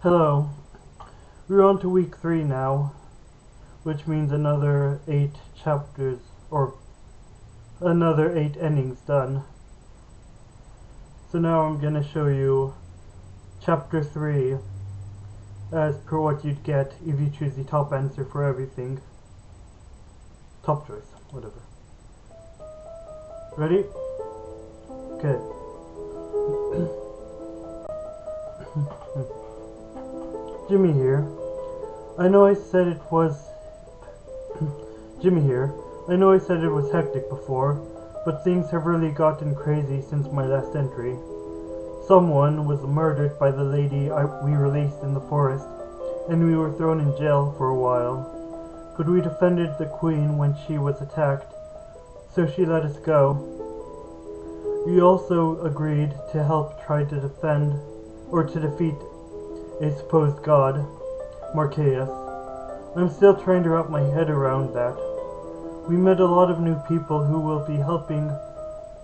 Hello. We're on to week 3 now, which means another 8 chapters, or another 8 endings done. So now I'm gonna show you chapter 3 as per what you'd get if you choose the top answer for everything. Top choice, whatever. Ready? Okay. Jimmy here. I know I said it was Jimmy here. I know I said it was hectic before, but things have really gotten crazy since my last entry. Someone was murdered by the lady we released in the forest, and we were thrown in jail for a while. But we defended the queen when she was attacked, so she let us go. We also agreed to help try to defeat a supposed god, Marqueus. I'm still trying to wrap my head around that. We met a lot of new people who will be helping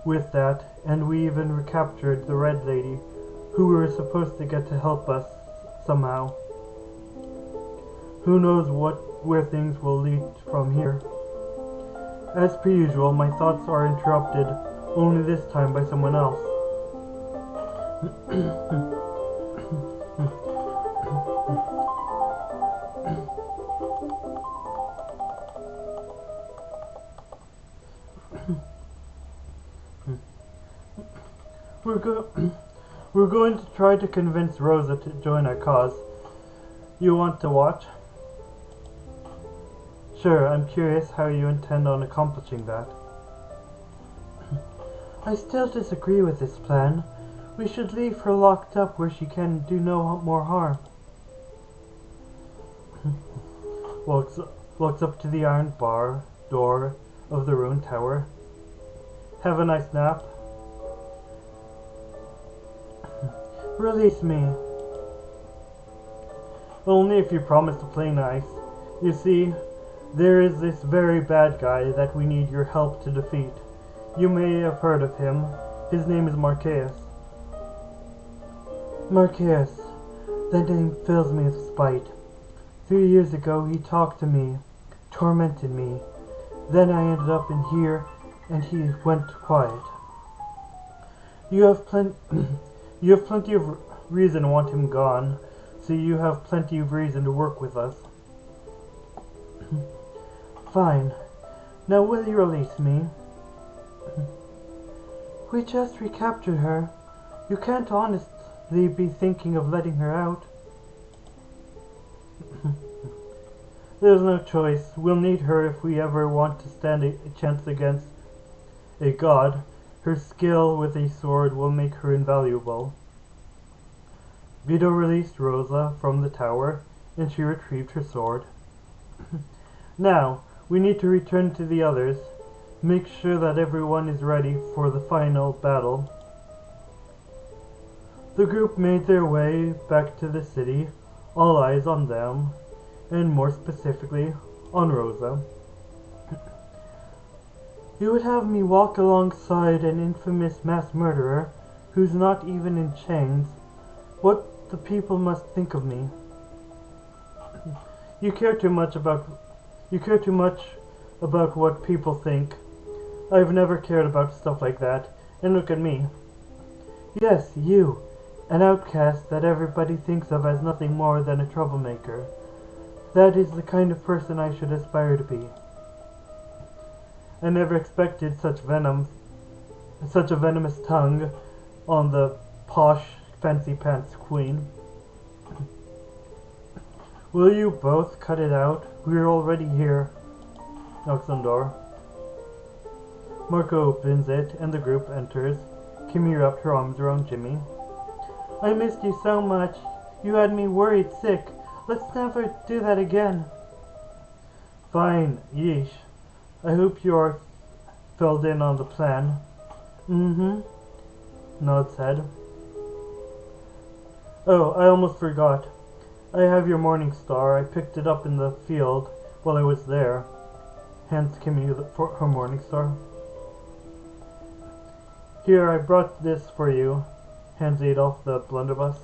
with that, and we even recaptured the Red Lady, who we were supposed to get to help us somehow. Who knows where things will lead from here. As per usual, my thoughts are interrupted, only this time by someone else. We're going to try to convince Rosa to join our cause. You want to watch? Sure, I'm curious how you intend on accomplishing that. I still disagree with this plan. We should leave her locked up where she can do no more harm. Walks up to the iron door of the ruined tower. Have a nice nap. Release me. Only if you promise to play nice. You see, there is this very bad guy that we need your help to defeat. You may have heard of him. His name is Marqueus. Marqueus. That name fills me with spite. 3 years ago he talked to me, tormented me. Then I ended up in here, and he went quiet. You have plenty of reason to want him gone, so you have plenty of reason to work with us. Fine. Now will you release me? We just recaptured her. You can't honestly be thinking of letting her out. There's no choice. We'll need her if we ever want to stand a chance against a god. Her skill with a sword will make her invaluable. Vito released Rosa from the tower, and she retrieved her sword. Now, we need to return to the others. Make sure that everyone is ready for the final battle. The group made their way back to the city, all eyes on them, and more specifically, on Rosa. You would have me walk alongside an infamous mass murderer who's not even in chains. What the people must think of me. You care too much about what people think. I've never cared about stuff like that. And look at me. Yes, you. An outcast that everybody thinks of as nothing more than a troublemaker. That is the kind of person I should aspire to be. I never expected such a venomous tongue on the posh fancy pants queen. Will you both cut it out? We're already here. Knocks on door. Marco opens it and the group enters. Kimmy wrapped her arms around Jimmy. I missed you so much. You had me worried sick. Let's never do that again. Fine, yeesh. I hope you are filled in on the plan. Mm-hmm. Nod said. Oh, I almost forgot. I have your morning star. I picked it up in the field while I was there. Hands Kimmy her morning star. Here, I brought this for you. Hands Adolf the blunderbuss.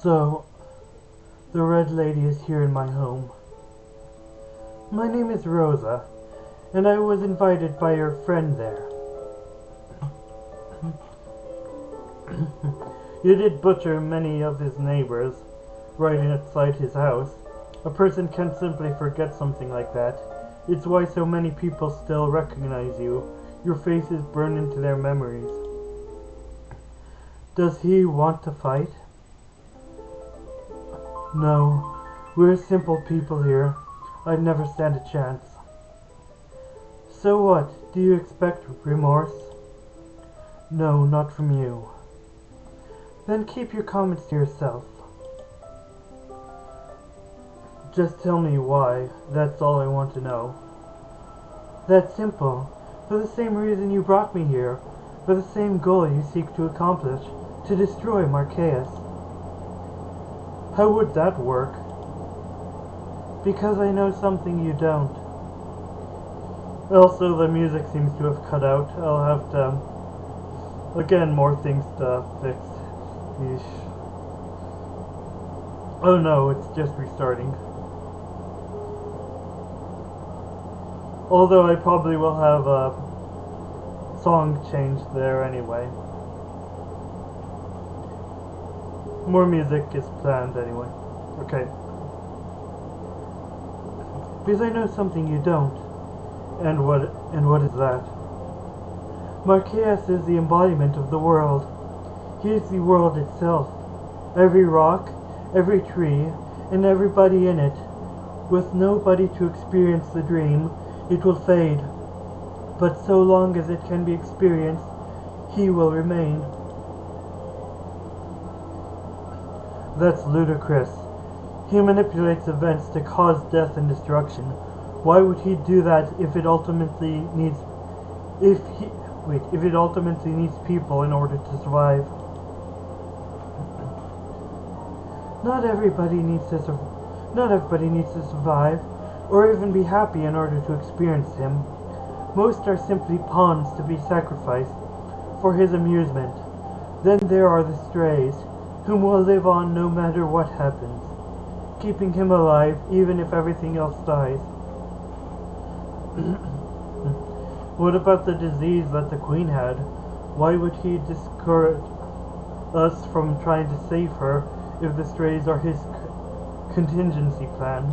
So, the Red Lady is here in my home. My name is Rosa, and I was invited by your friend there. You did butcher many of his neighbors, right outside his house. A person can't simply forget something like that. It's why so many people still recognize you. Your face is burned into their memories. Does he want to fight? No, we're simple people here. I'd never stand a chance. So what? Do you expect remorse? No, not from you. Then keep your comments to yourself. Just tell me why. That's all I want to know. That's simple. For the same reason you brought me here. For the same goal you seek to accomplish. To destroy Marqueus. How would that work? Because I know something you don't. Also, the music seems to have cut out. I'll have to... Again, more things to fix. Yeesh. Oh no, it's just restarting. Although I probably will have a song change there anyway. More music is planned anyway. Okay. Because I know something you don't. And what is that? Marqueus is the embodiment of the world. He is the world itself. Every rock, every tree, and everybody in it. With nobody to experience the dream, it will fade. But so long as it can be experienced, he will remain. That's ludicrous. He manipulates events to cause death and destruction. Why would he do that if it ultimately needs people in order to survive? Not everybody needs to survive or even be happy in order to experience him. Most are simply pawns to be sacrificed for his amusement. Then there are the strays, whom will live on no matter what happens, keeping him alive even if everything else dies. What about the disease that the Queen had? Why would he discourage us from trying to save her if the strays are his contingency plan?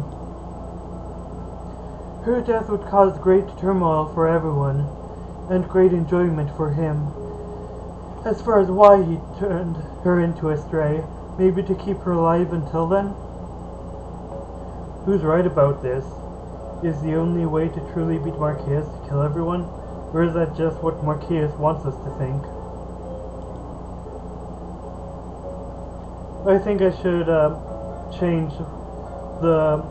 Her death would cause great turmoil for everyone, and great enjoyment for him. As far as why he turned her into a stray, maybe to keep her alive until then? Who's right about this? Is the only way to truly beat Marqueus to kill everyone? Or is that just what Marqueus wants us to think? I think I should change the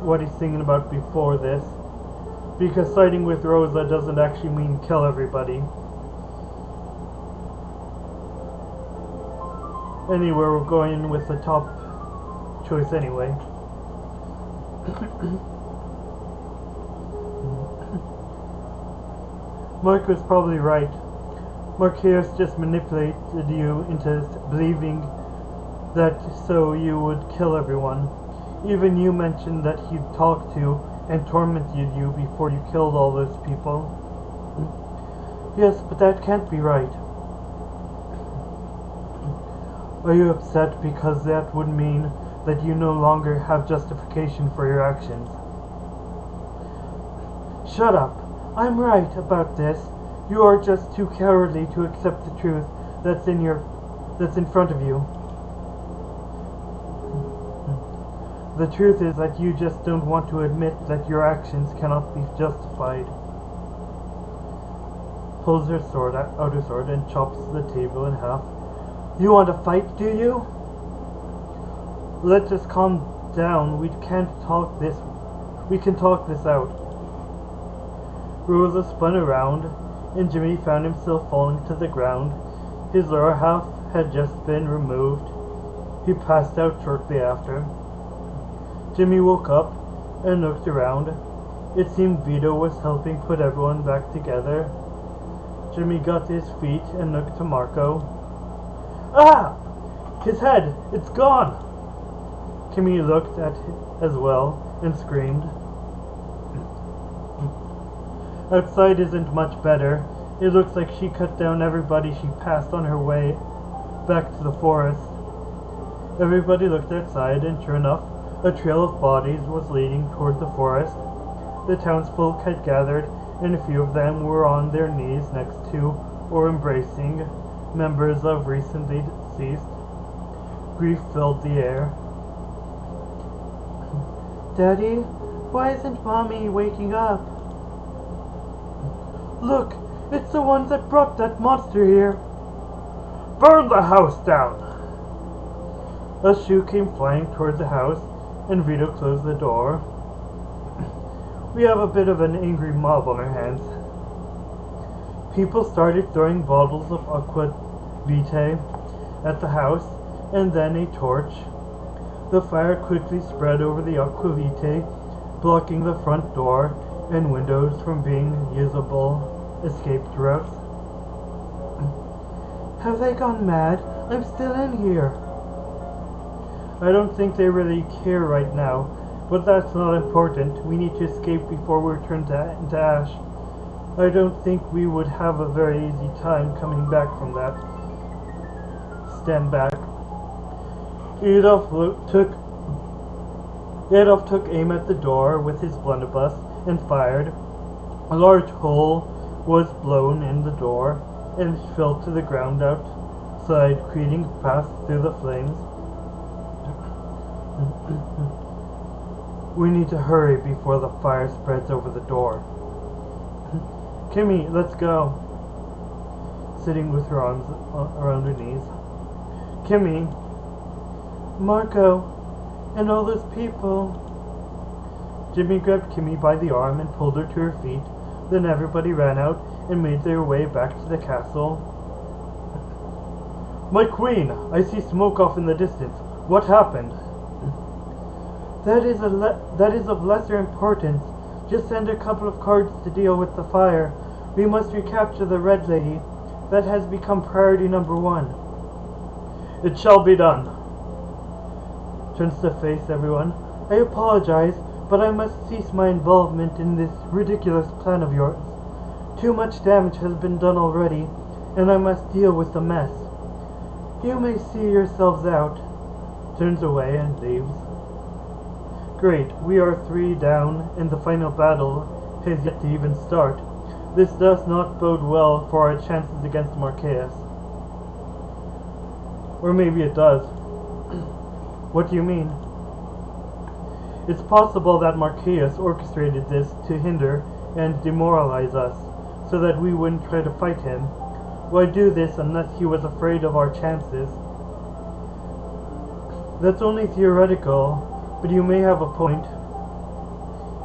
what he's thinking about before this. Because siding with Rosa doesn't actually mean kill everybody. Anyway, we're going with the top choice anyway. Mark was probably right. Marqueus just manipulated you into believing that so you would kill everyone. Even you mentioned that he'd talked to and tormented you before you killed all those people. Yes, but that can't be right. Are you upset because that would mean that you no longer have justification for your actions? Shut up. I'm right about this. You are just too cowardly to accept the truth that's in front of you. The truth is that you just don't want to admit that your actions cannot be justified. Pulls her sword out her sword and chops the table in half. You want to fight, do you? Let's just calm down. We can talk this out. Rosa spun around, and Jimmy found himself falling to the ground. His lower half had just been removed. He passed out shortly after. Jimmy woke up and looked around. It seemed Vito was helping put everyone back together. Jimmy got to his feet and looked to Marco. Ah! His head! It's gone! Kimmy looked at it as well and screamed. Outside isn't much better. It looks like she cut down everybody she passed on her way back to the forest. Everybody looked outside, and sure enough, a trail of bodies was leading toward the forest. The townsfolk had gathered, and a few of them were on their knees next to or embracing members of recently deceased. Grief filled the air. Daddy, why isn't Mommy waking up? Look, it's the ones that brought that monster here. Burn the house down! A shoe came flying toward the house, and Vito closed the door. We have a bit of an angry mob on our hands. People started throwing bottles of aqua vitae at the house, and then a torch. The fire quickly spread over the aqua vitae, blocking the front door and windows from being usable escape routes. Have they gone mad? I'm still in here. I don't think they really care right now, but that's not important. We need to escape before we're turned into ash. I don't think we would have a very easy time coming back from that. Stand back. Adolf took aim at the door with his blunderbuss and fired. A large hole was blown in the door and fell to the ground outside, creating a path through the flames. We need to hurry before the fire spreads over the door. Kimmy, let's go. Sitting with her arms around her knees. Kimmy. Marco, and all those people. Jimmy grabbed Kimmy by the arm and pulled her to her feet. Then everybody ran out and made their way back to the castle. My queen, I see smoke off in the distance. What happened? That is of lesser importance. Just send a couple of cards to deal with the fire. We must recapture the Red Lady. That has become priority number 1. It shall be done. Turns to face everyone. I apologize, but I must cease my involvement in this ridiculous plan of yours. Too much damage has been done already, and I must deal with the mess. You may see yourselves out. Turns away and leaves. Great, we are 3 down, and the final battle has yet to even start. This does not bode well for our chances against Marqueus. Or maybe it does. What do you mean? It's possible that Marqueus orchestrated this to hinder and demoralize us, so that we wouldn't try to fight him. Why do this unless he was afraid of our chances? That's only theoretical. But you may have a point.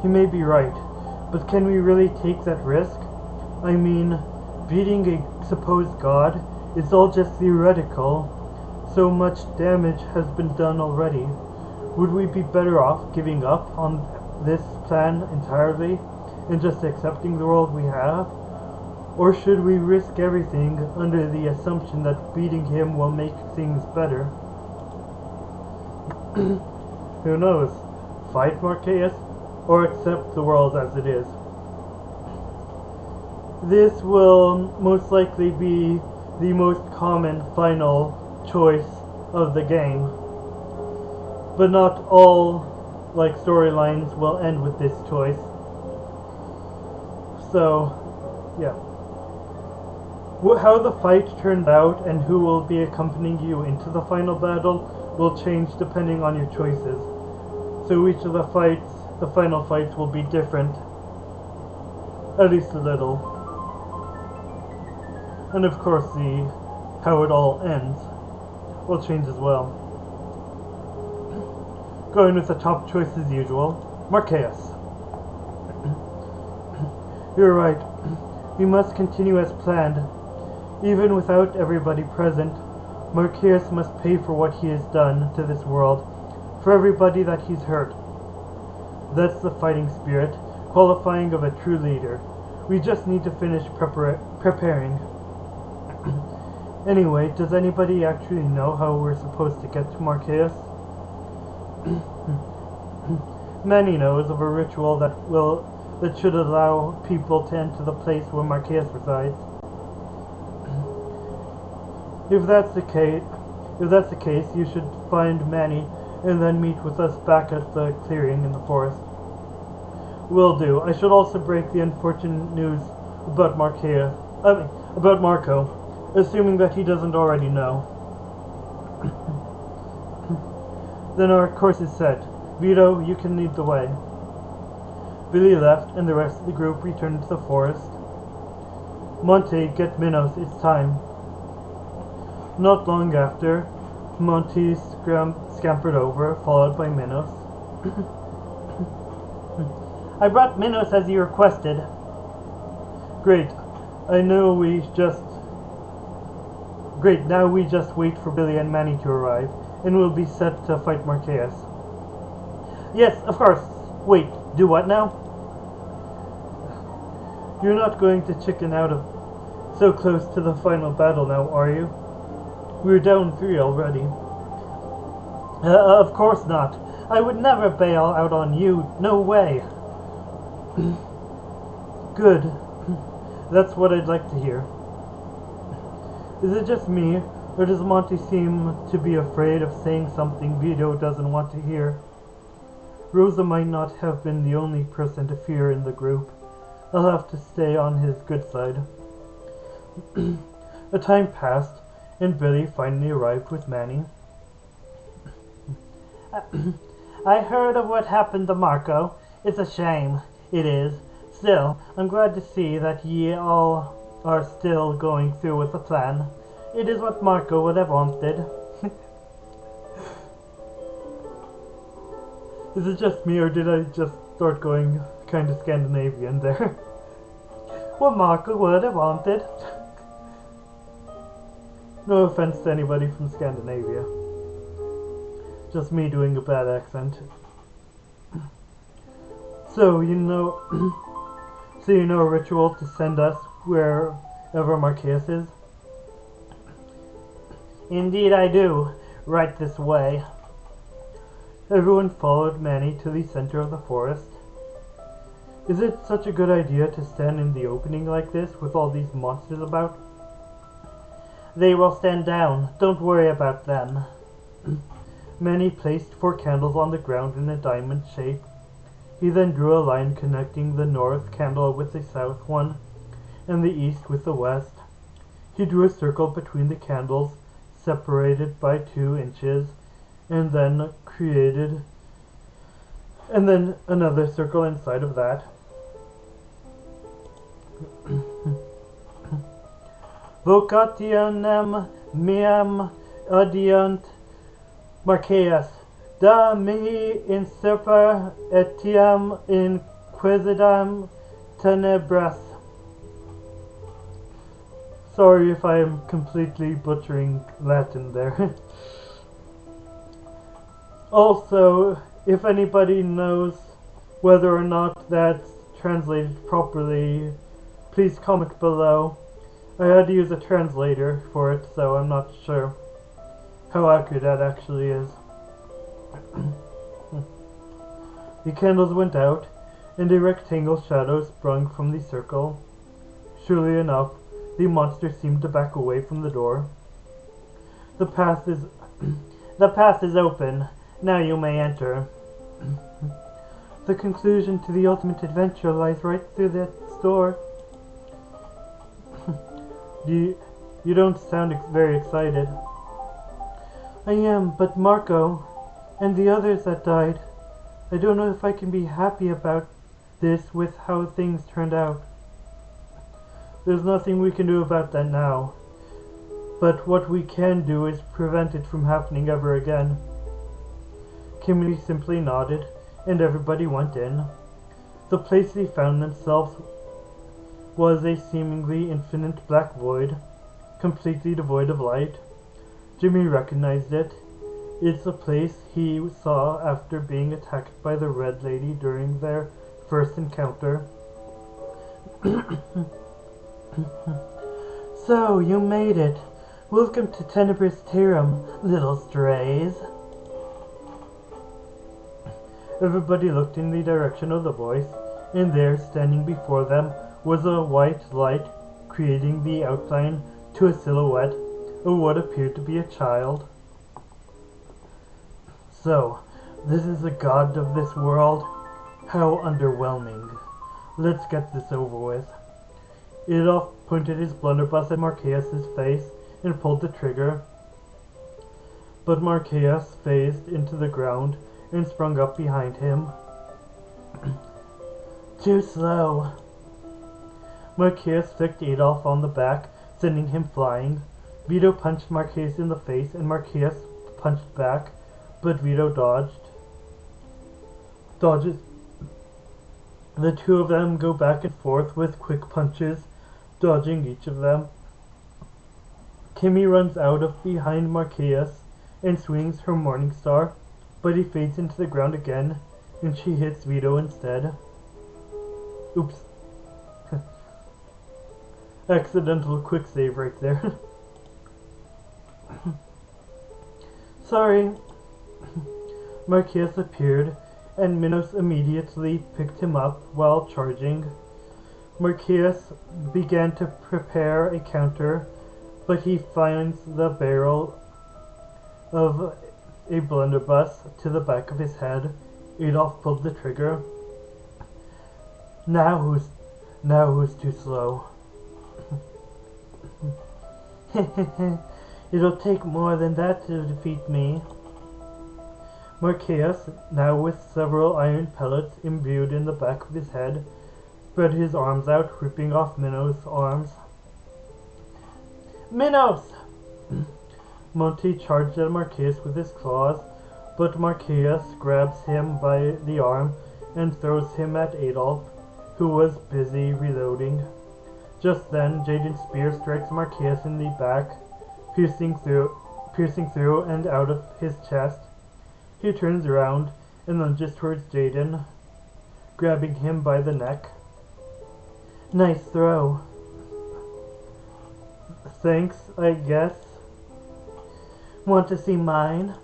He may be right. But can we really take that risk? I mean, beating a supposed god is all just theoretical. So much damage has been done already. Would we be better off giving up on this plan entirely and just accepting the world we have? Or should we risk everything under the assumption that beating him will make things better? Who knows? Fight Marqueus or accept the world as it is? This will most likely be the most common final choice of the game. But not all storylines will end with this choice. So, yeah. How the fight turned out and who will be accompanying you into the final battle will change depending on your choices. So each of the final fights will be different, at least a little. And of course how it all ends will change as well. Going with the top choice as usual, Marqueus. You're right. We must continue as planned. Even without everybody present, Marqueus must pay for what he has done to this world, for everybody that he's hurt. That's the fighting spirit, qualifying of a true leader. We just need to finish preparing. Anyway, does anybody actually know how we're supposed to get to Marqueus? Manny knows of a ritual that should allow people to enter the place where Marqueus resides. If that's the case, you should find Manny and then meet with us back at the clearing in the forest. Will do. I should also break the unfortunate news about about Marco, assuming that he doesn't already know. Then our course is set. Vito, you can lead the way. Billy left, and the rest of the group returned to the forest. Monty, get Minos, it's time. Not long after, Monty scampered over, followed by Minos. I brought Minos as you requested. Great. Now we just wait for Billy and Manny to arrive, and we'll be set to fight Marqueus. Yes, of course. Wait, do what now? You're not going to chicken out of so close to the final battle now, are you? We're down 3 already. Of course not. I would never bail out on you. No way. Good. That's what I'd like to hear. Is it just me, or does Monty seem to be afraid of saying something Vito doesn't want to hear? Rosa might not have been the only person to fear in the group. I'll have to stay on his good side. A time passed, and Billy finally arrived with Manny. I heard of what happened to Marco. It's a shame. It is. Still, I'm glad to see that ye all are still going through with the plan. It is what Marco would have wanted. Is it just me, or did I just start going kind of Scandinavian there? What Marco would have wanted. No offense to anybody from Scandinavia. Just me doing a bad accent. So you know a ritual to send us wherever Marqueus is? Indeed I do. Right this way. Everyone followed Manny to the center of the forest. Is it such a good idea to stand in the opening like this with all these monsters about? They will stand down. Don't worry about them. Manny placed 4 candles on the ground in a diamond shape. He then drew a line connecting the north candle with the south one, and the east with the west. He drew a circle between the candles, separated by 2 inches, and then another circle inside of that. Vocationem meam audiunt Marqueus, da mihi inserper etiam inquisidam tenebras. Sorry if I am completely butchering Latin there. Also, if anybody knows whether or not that's translated properly, please comment below. I had to use a translator for it, so I'm not sure how accurate that actually is. The candles went out, and a rectangle shadow sprung from the circle. Surely enough, the monster seemed to back away from the door. The path is open. Now you may enter. The conclusion to the ultimate adventure lies right through that door. You don't sound very excited. I am, but Marco, and the others that died, I don't know if I can be happy about this with how things turned out. There's nothing we can do about that now, but what we can do is prevent it from happening ever again. Kimberly simply nodded, and everybody went in. The place they found themselves was a seemingly infinite black void, completely devoid of light. Jimmy recognized it. It's a place he saw after being attacked by the Red Lady during their first encounter. So, you made it. Welcome to Tenebrous Terum, little strays. Everybody looked in the direction of the voice, and there, standing before them, was a white light creating the outline to a silhouette of what appeared to be a child. So, this is the god of this world? How underwhelming. Let's get this over with. Adolf pointed his blunderbuss at Marques's face and pulled the trigger, but Marquez phased into the ground and sprung up behind him. Too slow. Marquez flicked Adolf on the back, sending him flying. Vito punched Marquez in the face, and Marquez punched back, but Vito dodges. The two of them go back and forth with quick punches, dodging each of them. Kimmy runs out of behind Marquez and swings her Morning Star, but he fades into the ground again, and she hits Vito instead. Oops. Accidental quick save right there. Sorry. Marquez appeared, and Minos immediately picked him up while charging. Marquez began to prepare a counter, but he finds the barrel of a blunderbuss to the back of his head. Adolf pulled the trigger. Now who's too slow? It'll take more than that to defeat me. Marquez, now with several iron pellets imbued in the back of his head, spread his arms out, ripping off Minos' arms. Minos! Monty charged at Marquez with his claws, but Marquez grabs him by the arm and throws him at Adolf, who was busy reloading. Just then, Jaden's spear strikes Marquez in the back, piercing through and out of his chest. He turns around and lunges towards Jaden, grabbing him by the neck. Nice throw. Thanks, I guess. Want to see mine?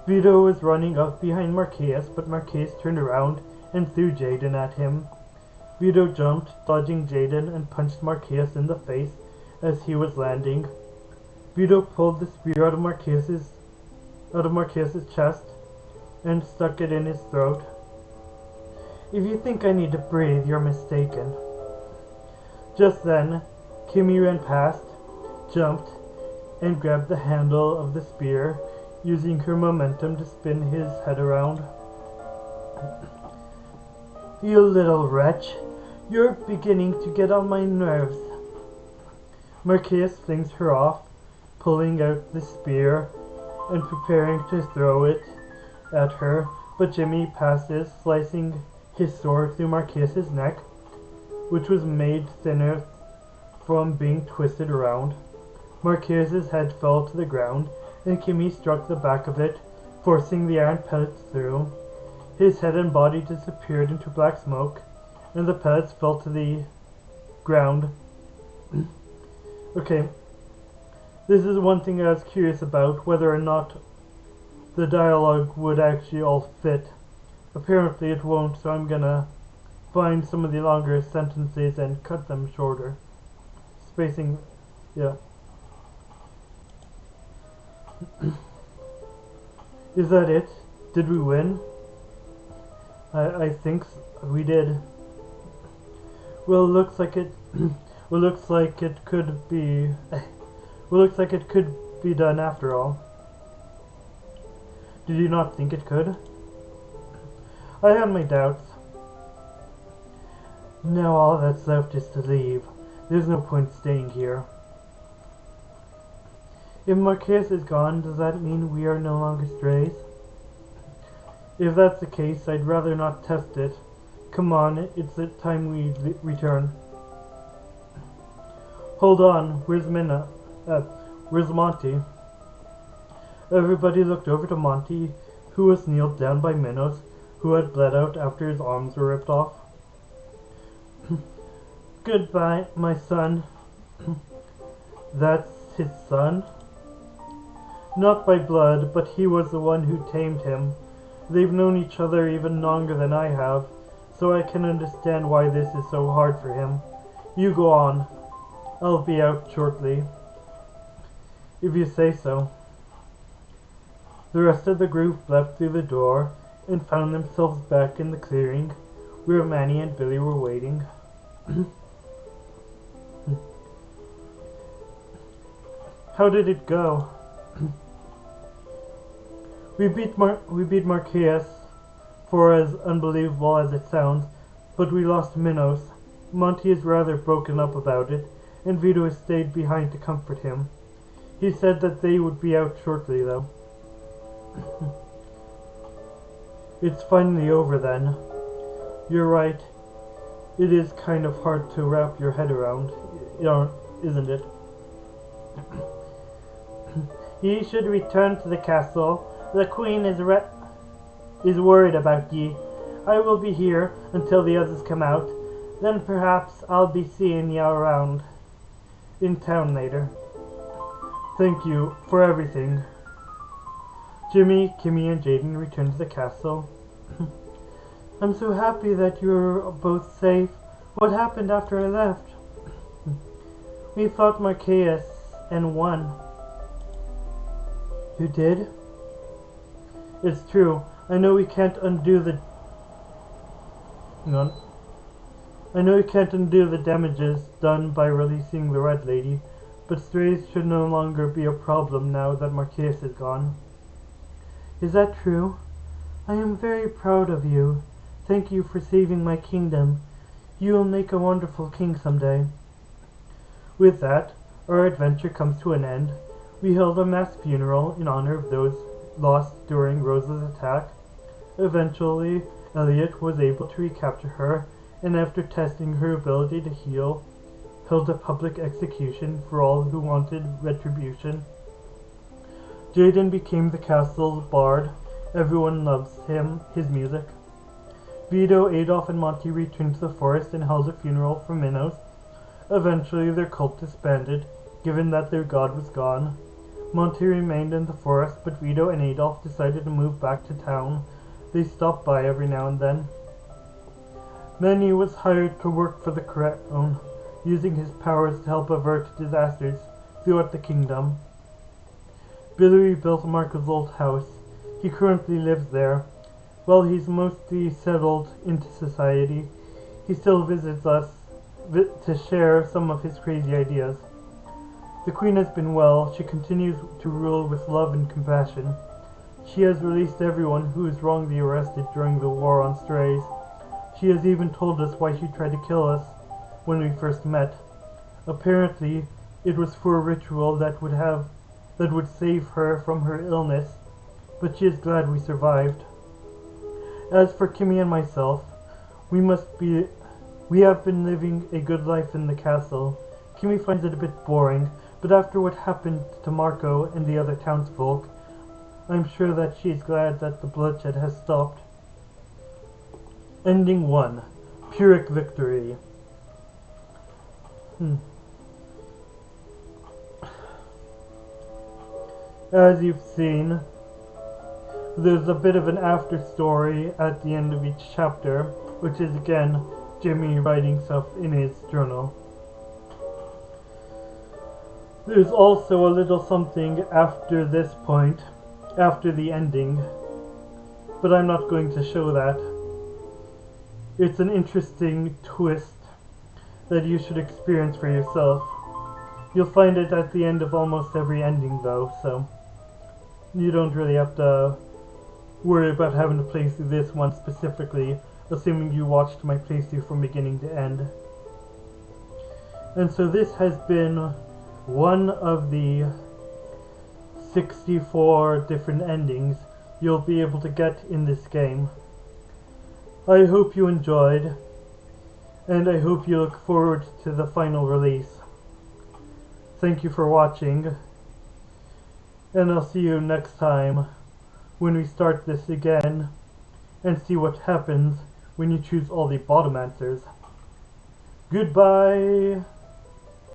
Vito was running up behind Marquez, but Marquez turned around and threw Jaden at him. Vito jumped, dodging Jaden, and punched Marquez in the face as he was landing. Vito pulled the spear out of Marquez's chest and stuck it in his throat. If you think I need to breathe, you're mistaken. Just then, Kimmy ran past, jumped, and grabbed the handle of the spear, using her momentum to spin his head around. You little wretch, you're beginning to get on my nerves. Marquez flings her off, pulling out the spear and preparing to throw it at her, but Jimmy passes, slicing his sword through Marquez's neck, which was made thinner from being twisted around. Marquez's head fell to the ground, and Kimmy struck the back of it, forcing the iron pellets through. His head and body disappeared into black smoke, and the pellets fell to the ground. Okay, this is one thing I was curious about, whether or not the dialogue would actually all fit. Apparently it won't, so I'm gonna find some of the longer sentences and cut them shorter. Spacing, yeah. Is that it? Did we win? I think we did. Well, looks like it. Well, looks like it could be. Well, looks like it could be done after all. Did you not think it could? I had my doubts. Now all that's left is to leave. There's no point staying here. If Marquez is gone, does that mean we are no longer strays? If that's the case, I'd rather not test it. Come on, it's the time we return. Hold on, where's Monty? Everybody looked over to Monty, who was kneeled down by Minos, who had bled out after his arms were ripped off. Goodbye, my son. That's his son? Not by blood, but he was the one who tamed him. They've known each other even longer than I have, so I can understand why this is so hard for him. You go on. I'll be out shortly. If you say so. The rest of the group left through the door and found themselves back in the clearing where Manny and Billy were waiting. How did it go? We beat Marquez, for as unbelievable as it sounds, but we lost Minos. Monty is rather broken up about it, and Vito has stayed behind to comfort him. He said that they would be out shortly, though. It's finally over then. You're right. It is kind of hard to wrap your head around, isn't it? Ye should return to the castle. The queen is worried about ye. I will be here until the others come out. Then perhaps I'll be seeing ye around in town later. Thank you for everything. Jimmy, Kimmy, and Jaden returned to the castle. I'm so happy that you're both safe. What happened after I left? We fought Marquez and won. You did? It's true. I know we can't undo the... Hang on. I know we can't undo the damages done by releasing the Red Lady, but strays should no longer be a problem now that Marquez is gone. Is that true? I am very proud of you. Thank you for saving my kingdom. You will make a wonderful king someday. With that, our adventure comes to an end. We held a mass funeral in honor of those lost during Rosa's attack. Eventually, Elliot was able to recapture her, and after testing her ability to heal, held a public execution for all who wanted retribution. Jaden became the castle's bard. Everyone loves his music. Vito, Adolf, and Monty returned to the forest and held a funeral for Minos. Eventually, their cult disbanded, given that their god was gone. Monty remained in the forest, but Vito and Adolf decided to move back to town. They stopped by every now and then. Manny was hired to work for the crown, using his powers to help avert disasters throughout the kingdom. Billy rebuilt Marco's old house. He currently lives there. While he's mostly settled into society, he still visits us to share some of his crazy ideas. The queen has been well. She continues to rule with love and compassion. She has released everyone who was wrongly arrested during the war on strays. She has even told us why she tried to kill us when we first met. Apparently, it was for a ritual that would save her from her illness, but she is glad we survived. As for Kimmy and myself, we have been living a good life in the castle. Kimmy finds it a bit boring, but after what happened to Marco and the other townsfolk, I'm sure that she is glad that the bloodshed has stopped. Ending 1. Pyrrhic victory. As you've seen, there's a bit of an after story at the end of each chapter, which is again Jimmy writing stuff in his journal. There's also a little something after this point, after the ending, but I'm not going to show that. It's an interesting twist that you should experience for yourself. You'll find it at the end of almost every ending though, so you don't really have to worry about having to play through this one specifically, assuming you watched my playthrough from beginning to end. And so this has been one of the 64 different endings you'll be able to get in this game. I hope you enjoyed, and I hope you look forward to the final release. Thank you for watching, and I'll see you next time when we start this again and see what happens when you choose all the bottom answers. Goodbye!